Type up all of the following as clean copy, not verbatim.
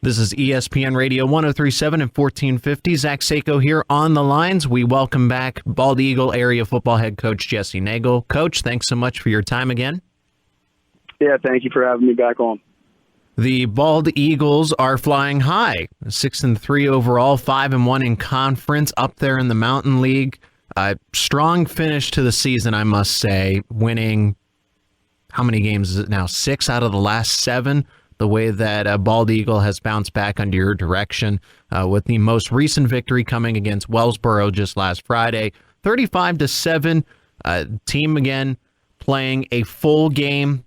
This is ESPN Radio 103.7 and 1450. Zach Seyko here on the lines. We welcome back Bald Eagle area football head coach Jesse Nagle. Coach, thanks so much for your time again. Yeah, thank you for having me back on. The Bald Eagles are flying high, 6-3 overall, 5-1 in conference, up there in the Mountain League. Strong finish to the season, I must say, winning, how many games is it now? 6 out of the last 7. The way that Bald Eagle has bounced back under your direction, with the most recent victory coming against Wellsboro just last Friday, 35-7. Team again playing a full game.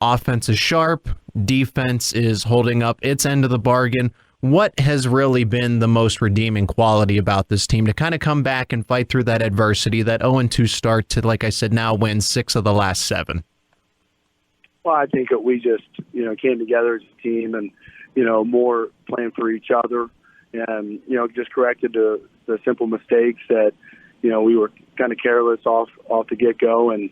Offense is sharp. Defense is holding up its end of the bargain. What has really been the most redeeming quality about this team to kind of come back and fight through that adversity, that 0-2 start to, like I said, now win 6 of the last 7? Well, I think that we just, came together as a team and, more playing for each other and, just corrected the simple mistakes that, we were kind of careless off the get-go. And,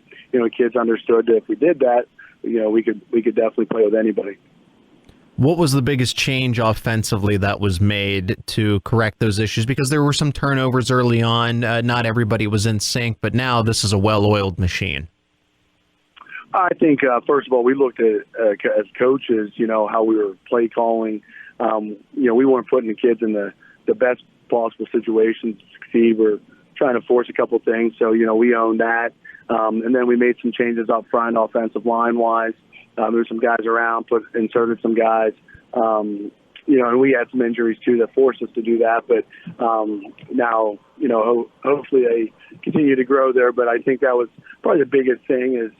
kids understood that if we did that, we could definitely play with anybody. What was the biggest change offensively that was made to correct those issues? Because there were some turnovers early on. Not everybody was in sync, but now this is a well-oiled machine. I think, first of all, we looked at, as coaches, how we were play calling. We weren't putting the kids in the best possible situations to succeed. We're trying to force a couple of things. So, we owned that. And then we made some changes up front, offensive line-wise. There were some guys around, inserted some guys. And we had some injuries, too, that forced us to do that. But now, hopefully they continue to grow there. But I think that was probably the biggest thing is,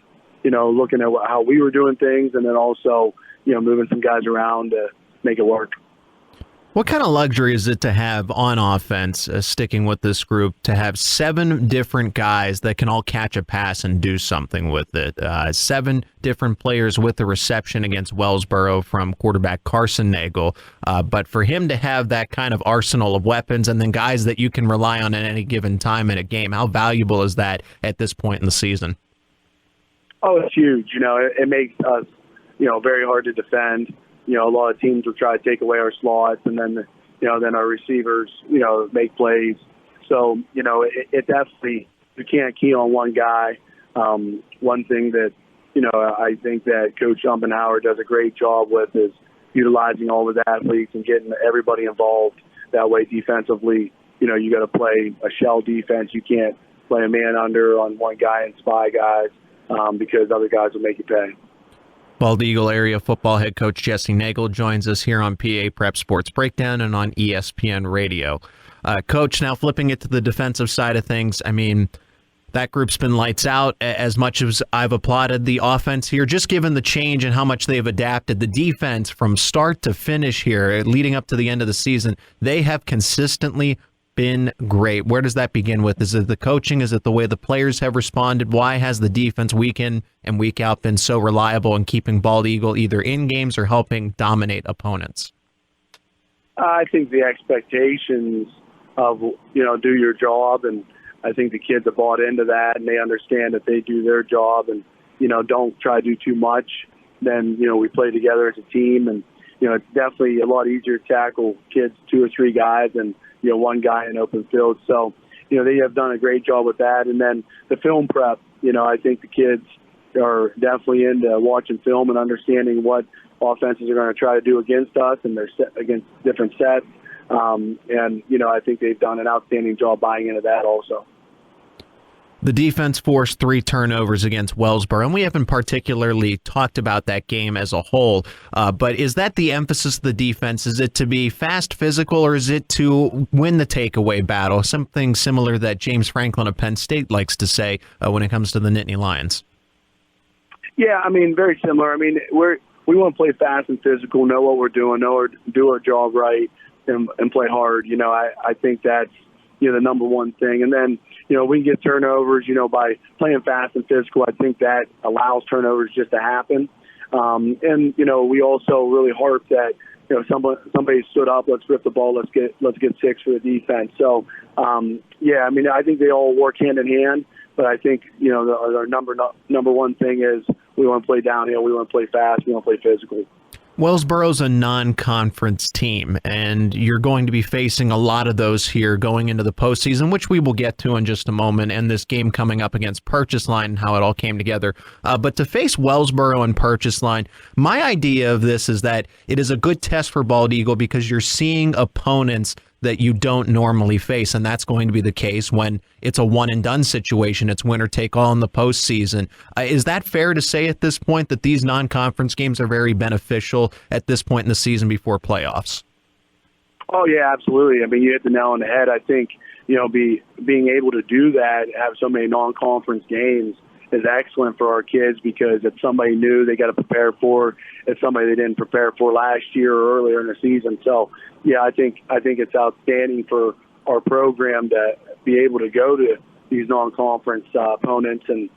looking at how we were doing things and then also, moving some guys around to make it work. What kind of luxury is it to have on offense, sticking with this group, to have 7 different guys that can all catch a pass and do something with it? 7 different players with the reception against Wellsboro from quarterback Carson Nagle. But for him to have that kind of arsenal of weapons and then guys that you can rely on at any given time in a game, how valuable is that at this point in the season? Oh, it's huge. It makes us, very hard to defend. A lot of teams will try to take away our slots, and then, then our receivers, make plays. So, it definitely, you can't key on one guy. One thing that, I think that Coach Umpenhauer does a great job with is utilizing all of the athletes and getting everybody involved. That way, defensively, you got to play a shell defense. You can't play a man under on one guy and spy guys. Because other guys will make you pay. Bald Eagle area football head coach Jesse Nagle joins us here on PA Prep Sports Breakdown and on ESPN Radio. Coach, now flipping it to the defensive side of things, I mean, that group's been lights out. As much as I've applauded the offense here, just given the change and how much they've adapted, the defense from start to finish here, leading up to the end of the season, they have consistently been great. Where does that begin with? Is it the coaching? Is it the way the players have responded? Why has the defense week in and week out been so reliable in keeping Bald Eagle either in games or helping dominate opponents? I think the expectations of, do your job, and I think the kids have bought into that, and they understand that they do their job and, don't try to do too much. Then, we play together as a team, and, it's definitely a lot easier to tackle kids, 2 or 3 guys, and one guy in open field. So, they have done a great job with that. And then the film prep, I think the kids are definitely into watching film and understanding what offenses are going to try to do against us and they're against different sets. I think they've done an outstanding job buying into that also. The defense forced 3 turnovers against Wellsboro, and we haven't particularly talked about that game as a whole, but is that the emphasis of the defense? Is it to be fast, physical, or is it to win the takeaway battle? Something similar that James Franklin of Penn State likes to say when it comes to the Nittany Lions. Yeah, very similar. We want to play fast and physical, know what we're doing, do our job right, and play hard. I think that's the number one thing. And then, we can get turnovers, by playing fast and physical. I think that allows turnovers just to happen. We also really harp that, somebody stood up, let's rip the ball, let's get 6 for the defense. So, I think they all work hand in hand. But I think, our number one thing is we want to play downhill, we want to play fast, we want to play physical. Wellsboro's a non-conference team, and you're going to be facing a lot of those here going into the postseason, which we will get to in just a moment, and this game coming up against Purchase Line and how it all came together. But to face Wellsboro and Purchase Line, my idea of this is that it is a good test for Bald Eagle because you're seeing opponents that you don't normally face, and that's going to be the case when it's a one-and-done situation. It's winner-take-all in the postseason. Is that fair to say at this point that these non-conference games are very beneficial at this point in the season before playoffs? Oh, yeah, absolutely. I mean, you hit the nail on the head. I think, being able to do that, have so many non-conference games, is excellent for our kids because it's somebody new they got to prepare for. It's somebody they didn't prepare for last year or earlier in the season. So, yeah, I think it's outstanding for our program to be able to go to these non-conference opponents and,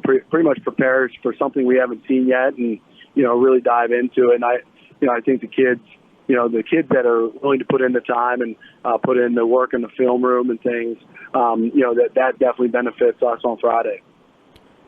pretty much prepare us for something we haven't seen yet and, really dive into it. And I think the kids that are willing to put in the time and put in the work in the film room and things, that definitely benefits us on Friday.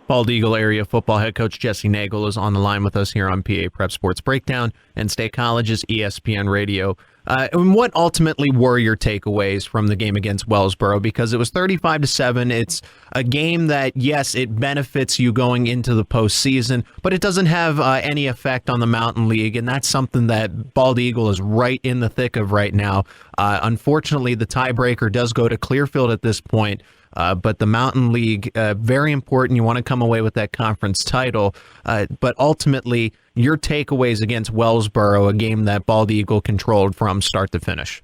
Bald Eagle area football head coach Jesse Nagle is on the line with us here on PA Prep Sports Breakdown and State College's ESPN Radio. And what ultimately were your takeaways from the game against Wellsboro? Because it was 35-7. It's a game that, yes, it benefits you going into the postseason, but it doesn't have any effect on the Mountain League, and that's something that Bald Eagle is right in the thick of right now. Unfortunately, the tiebreaker does go to Clearfield at this point. But the Mountain League, very important. You want to come away with that conference title. But ultimately, your takeaways against Wellsboro, a game that Bald Eagle controlled from start to finish.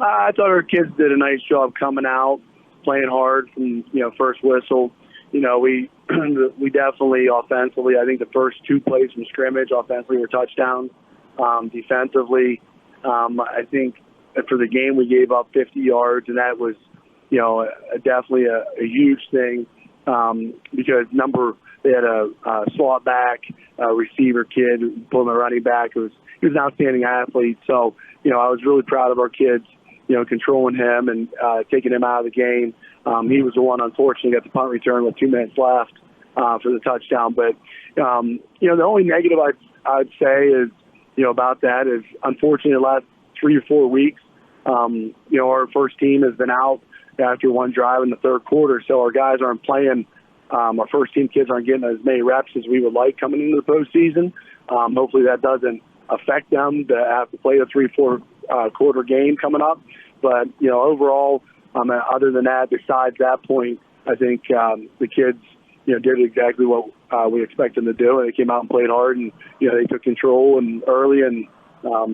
I thought our kids did a nice job coming out, playing hard from first whistle. We definitely offensively, I think the first two plays from scrimmage offensively were touchdowns. Defensively, I think for the game we gave up 50 yards, and that was definitely a huge thing because they had a slot back receiver kid pulling the running back. He was an outstanding athlete. So, I was really proud of our kids, controlling him and taking him out of the game. He was the one, unfortunately, got the punt return with 2 minutes left for the touchdown. But, the only negative I'd say is, about that is, unfortunately, the last 3 or 4 weeks, our first team has been out after one drive in the third quarter. So our guys aren't playing. Our first team kids aren't getting as many reps as we would like coming into the postseason. Hopefully that doesn't affect them to have to play a 3-4 quarter game coming up. But, overall, other than that, besides that point, I think the kids, did exactly what we expected them to do. And they came out and played hard and, they took control and early and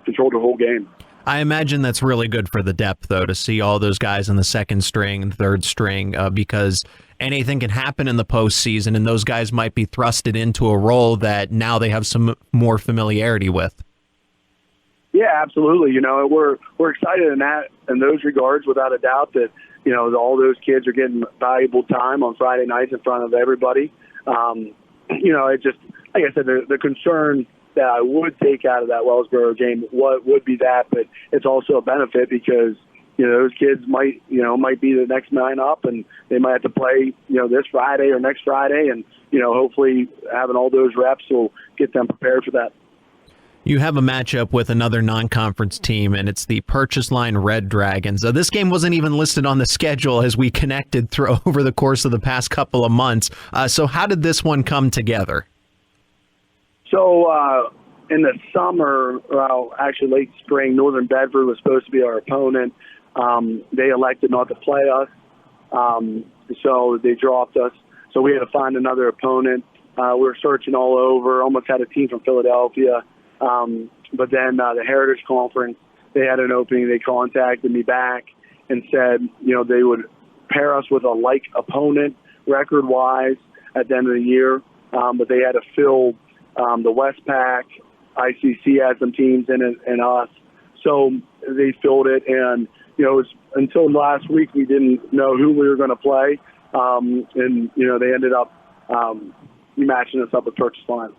controlled the whole game. I imagine that's really good for the depth, though, to see all those guys in the second string and third string because anything can happen in the postseason, and those guys might be thrusted into a role that now they have some more familiarity with. Yeah, absolutely. We're excited in those regards, without a doubt, that all those kids are getting valuable time on Friday nights in front of everybody. It just, like I said, the concern that I would take out of that Wellsboro game would be that, but it's also a benefit because those kids might be the next man up, and they might have to play this Friday or next Friday, and hopefully having all those reps will get them prepared for that. You have a matchup with another non-conference team, and it's the Purchase Line Red Dragons. This game wasn't even listed on the schedule as we connected over the course of the past couple of months. So how did this one come together? So in the summer, actually late spring, Northern Bedford was supposed to be our opponent. They elected not to play us, so they dropped us. So we had to find another opponent. We were searching all over, almost had a team from Philadelphia. But then the Heritage Conference, they had an opening. They contacted me back and said, they would pair us with a like opponent record-wise at the end of the year, but they had to fill the West Pac. ICC had some teams in it and us. So they filled it, and, it was until last week we didn't know who we were going to play, and, they ended up matching us up with Purchase Line.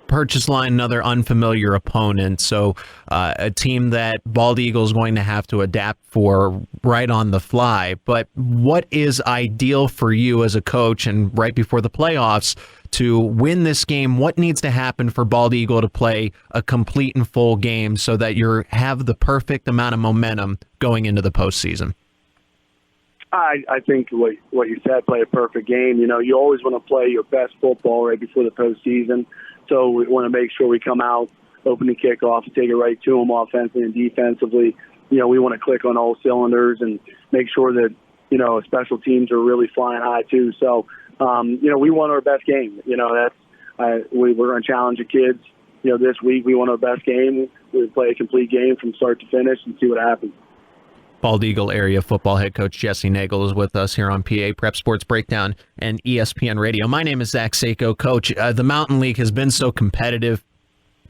Purchase Line, another unfamiliar opponent, so a team that Bald Eagle is going to have to adapt for right on the fly. But what is ideal for you as a coach and right before the playoffs to win this game? What needs to happen for Bald Eagle to play a complete and full game so that you have the perfect amount of momentum going into the postseason? I think what you said, play a perfect game. You know, you always want to play your best football right before the postseason. So we want to make sure we come out, open the kickoff, take it right to them offensively and defensively. You know, we want to click on all cylinders and make sure that, you know, special teams are really flying high too. So, you know, we want our best game. You know, we're going to challenge the kids. You know, this week we want our best game. We play a complete game from start to finish and see what happens. Bald Eagle area football head coach Jesse Nagle is with us here on PA Prep Sports Breakdown and ESPN Radio. My name is Zach Seyko. Coach, the Mountain League has been so competitive.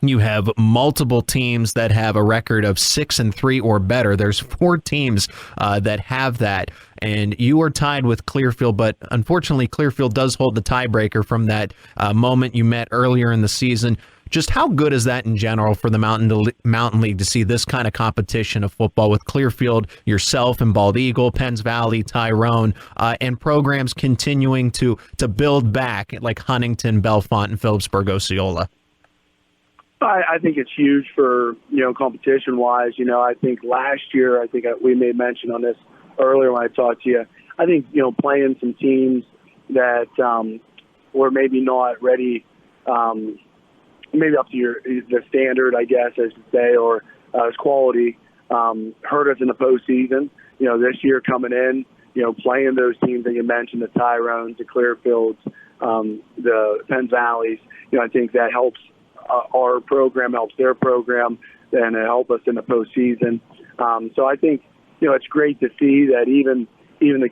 You have multiple teams that have a record of 6-3 or better. There's 4 teams that have that, and you are tied with Clearfield, but unfortunately Clearfield does hold the tiebreaker from that moment you met earlier in the season. Just how good is that in general for the Mountain League to see this kind of competition of football with Clearfield, yourself and Bald Eagle, Penns Valley, Tyrone, and programs continuing to build back like Huntington, Bellefonte, and Phillipsburg, Osceola? I think it's huge for, you know, competition-wise. You know, I think last year, we made mention on this earlier when I talked to you. I think, you know, playing some teams that were maybe not ready, maybe up to the standard, I guess I should say, or as quality, hurt us in the postseason. You know, this year coming in, you know, playing those teams that you mentioned, the Tyrones, the Clearfields, the Penns Valleys, you know, I think that helps our program, helps their program, and it helps us in the postseason. So I think, you know, it's great to see that even the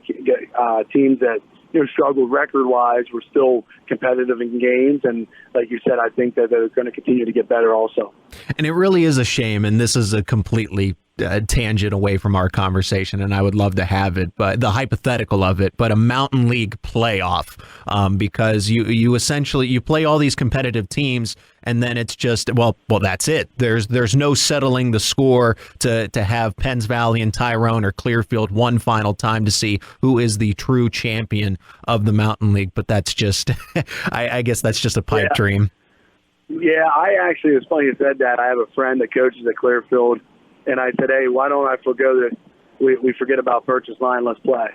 teams that, you know, struggled record-wise were still competitive in games. And like you said, I think that they're going to continue to get better also. And it really is a shame, and this is a completely tangent away from our conversation, and I would love to have it, but the hypothetical of it, but a Mountain League playoff, because you essentially play all these competitive teams, and then it's just well that's it. There's no settling the score to have Penns Valley and Tyrone or Clearfield one final time to see who is the true champion of the Mountain League. But that's just I guess that's just a pipe dream. Yeah, it's funny you said that. I have a friend that coaches at Clearfield, and I said, hey, why don't I forgo this? We forget about purchase line. Let's play.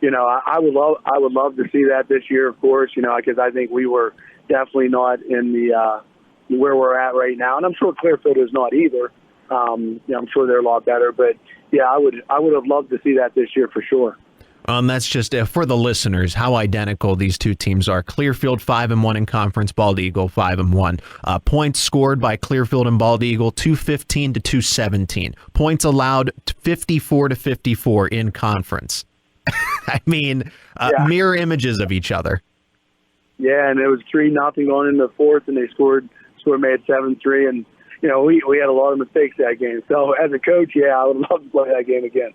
You know, I would love to see that this year, of course. You know, because I think we were definitely not in the where we're at right now, and I'm sure Clearfield is not either. You know, I'm sure they're a lot better, but yeah, I would have loved to see that this year for sure. That's just for the listeners how identical these two teams are. Clearfield 5-1 in conference, Bald Eagle 5-1. Points scored by Clearfield and Bald Eagle 215 to 217. Points allowed 54 to 54 in conference. I mean, mirror images of each other. Yeah, and it was 3-0 going into the fourth, and they made 7-3, and you know we had a lot of mistakes that game. So as a coach, I would love to play that game again.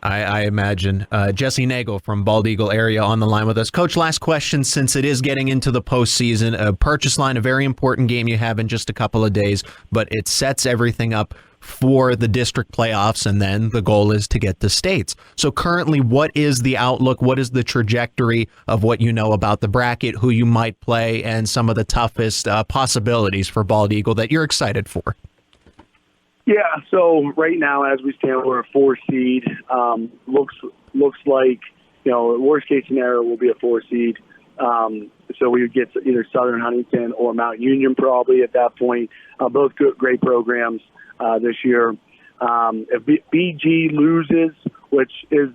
I imagine. Jesse Nagle from Bald Eagle area on the line with us. Coach, last question, since it is getting into the postseason. Purchase line, a very important game you have in just a couple of days, but it sets everything up for the district playoffs, and then the goal is to get to states. So currently, what is the outlook? What is the trajectory of what you know about the bracket, who you might play, and some of the toughest possibilities for Bald Eagle that you're excited for? Yeah, so right now, as we stand, we're a 4 seed. Looks like, you know, worst case scenario will be a 4 seed. So we would get either Southern Huntington or Mount Union probably at that point. Both great programs this year. If BG loses, which is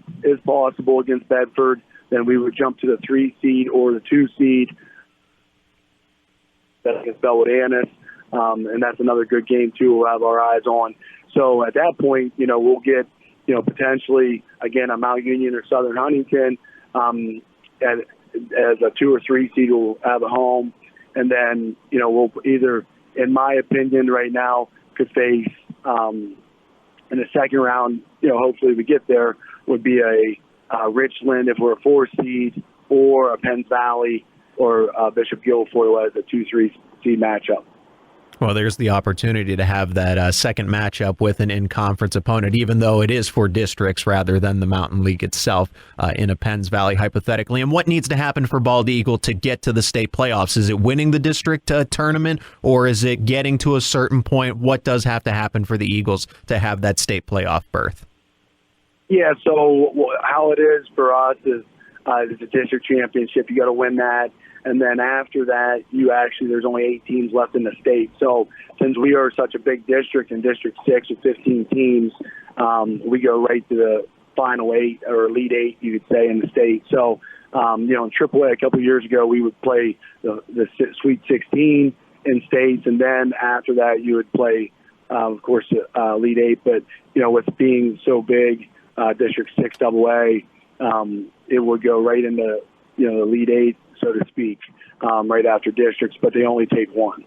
possible against Bedford, then we would jump to the 3 seed or the 2 seed. That's against Bellwood Annis. And that's another good game, too, we'll have our eyes on. So at that point, you know, we'll get, you know, potentially, again, a Mount Union or Southern Huntington as a 2 or 3 seed will have a home. And then, you know, we'll either, in my opinion right now, could face in the second round, you know, hopefully we get there, would be a Richland if we're a 4 seed, or a Penns Valley or Bishop Guilfoyle as a 2-3 seed matchup. Well, there's the opportunity to have that second matchup with an in-conference opponent, even though it is for districts rather than the Mountain League itself in a Penns Valley, hypothetically. And what needs to happen for Bald Eagle to get to the state playoffs? Is it winning the district tournament, or is it getting to a certain point? What does have to happen for the Eagles to have that state playoff berth? Yeah, so how it is for us is it's a district championship. You got to win that. And then after that, there's only 8 teams left in the state. So since we are such a big district in District 6 with 15 teams, we go right to the final 8 or Elite 8, you could say, in the state. So, in AAA a couple of years ago, we would play the Sweet 16 in states. And then after that, you would play, of course, Elite 8. But, with being so big, District 6 AA, it would go right into, the Elite 8, so to speak, right after districts, but they only take one.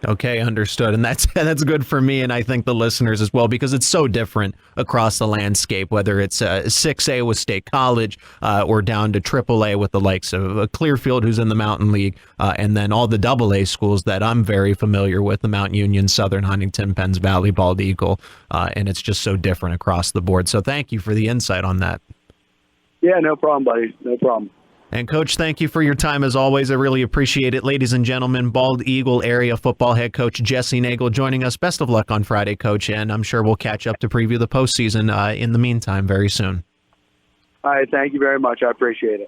Okay, understood. And that's good for me, and I think the listeners as well, because it's so different across the landscape, whether it's 6A with State College or down to AAA with the likes of Clearfield, who's in the Mountain League, and then all the AA schools that I'm very familiar with, the Mount Union, Southern Huntington, Penns Valley, Bald Eagle, and it's just so different across the board. So thank you for the insight on that. Yeah, no problem, buddy. No problem. And, Coach, thank you for your time as always. I really appreciate it. Ladies and gentlemen, Bald Eagle area football head coach Jesse Nagle joining us. Best of luck on Friday, Coach, and I'm sure we'll catch up to preview the postseason in the meantime very soon. All right, thank you very much. I appreciate it.